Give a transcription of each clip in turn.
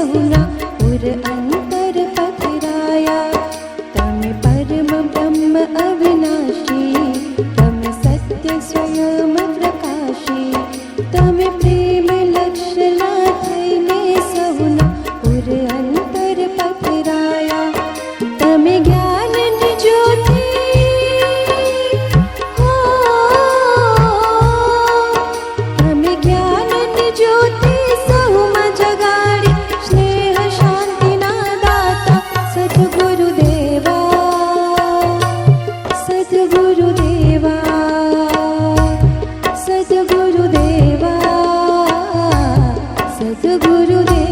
સહુના પુર અંતર પથરાયા. તમે પરમ બ્રહ્મ અવિનાશી, તમે સત્ય સ્વયં પ્રકાશી. તમે પ્રેમ લક્ષલા થઈને સહુના પુર અંતર પથરાયા. તમે જ્ઞાનની જ્યોતિ, તમે જ્ઞાનની જ્યોતિ સહુમાં જગાડી. સ્નેહ શાંતિના દાતા સદગુરુદેવા, સદગુરુદેવા, સદગુરુદેવા, સદગુરુદેવા.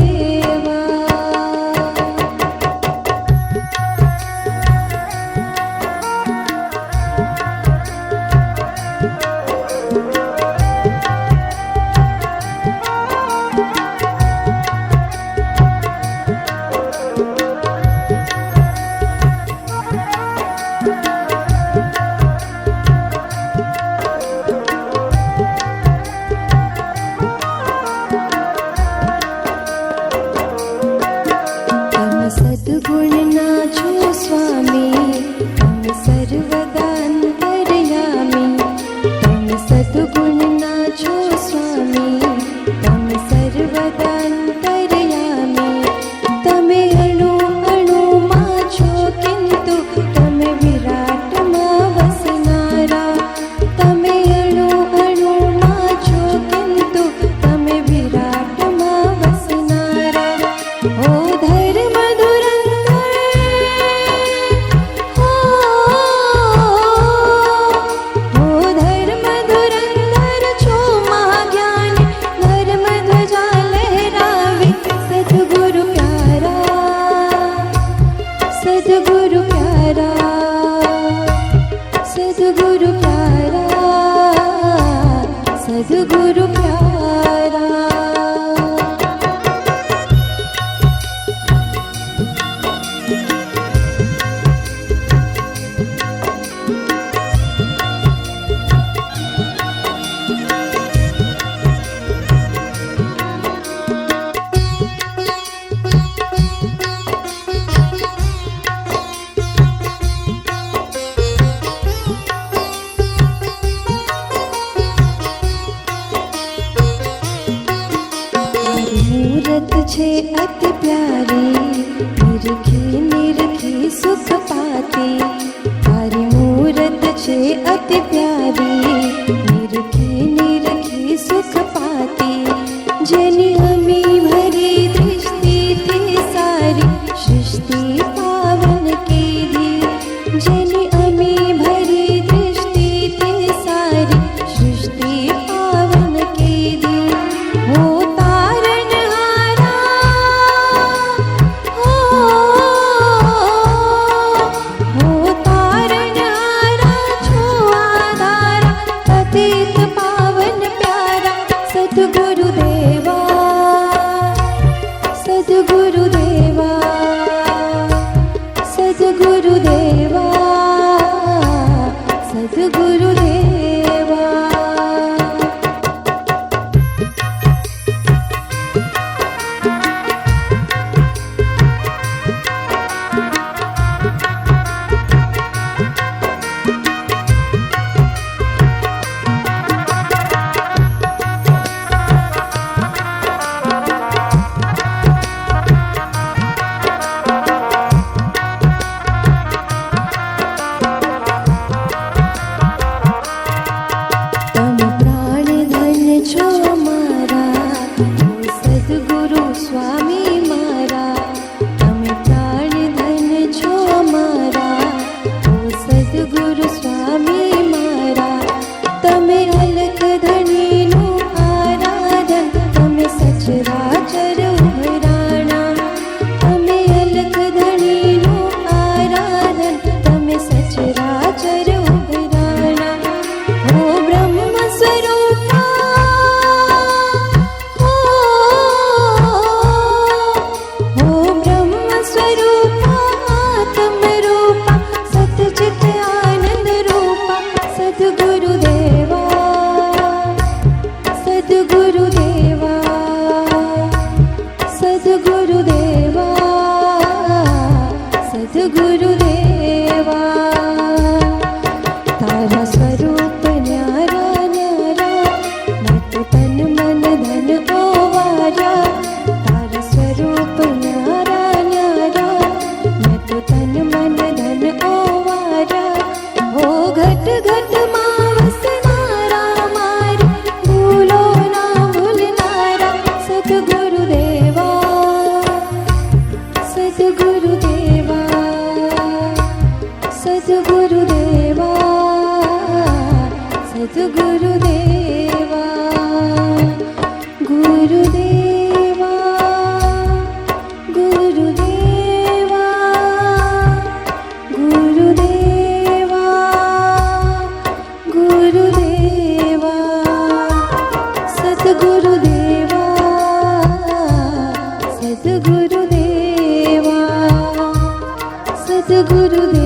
તમે સદગુણના છો સ્વામી, તમે સર્વદા અંતર્યામી. તમે સદગુણના છો સ્વામી, તમે સર્વદા અંતર્યામી. તમે અણુ અણુમાં છો કિંતુ તમે વિરાટમાં વસનારા. તમે અણુ અણુમાં છો કિંતુ તમે વિરાટમાં વસનારા. ઓ ધર્મ ધુરંધર, ઓ ધર્મ ધુરંધર છો મહાજ્ઞાની. ધર્મ ધ્વજા લહેરાવી સદગુરુ પ્યારા, સદગુરુ પ્યારા, સદગુરુ પ્યારા, સદગુરુ પ્યારા. મૂરત છે અતિ પ્યારી, નિરખી નિરખી સુખ પાતી. તારી મૂરત છે અતિ પ્યારી, નિરખી નિરખી સુખ પાતી. જેની અમી ભરી દૃષ્ટિથી સારી સૃષ્ટિ પાવન કીધી. જેની અમી ભરી દૃષ્ટિથી સારી સૃષ્ટિ પાવન કીધી. હો પતિત પાવન પ્યારા સદગુરુદેવા, સદગુરુદેવા, સદગુરુદેવા, સદગુરુદેવા. તારા સ્વરૂપ ન્યારા ન્યારા મેં તો તન મન ધન ઓવારા તારા સ્વરૂપ ન્યારા ન્યારા મેં તો તન મન ધન ઓવારા હો ઘટ ઘટ માં વસનારા મારી ભૂલો ના ભૂલનારા સદગુરુદેવા સદગુરુદેવા સદગુરુદેવા ગુરુદેવા ગુરુદેવા ગુરુદેવા ગુરુદેવા સદગુરુદેવા સદગુરુદેવા સદગુરુદેવા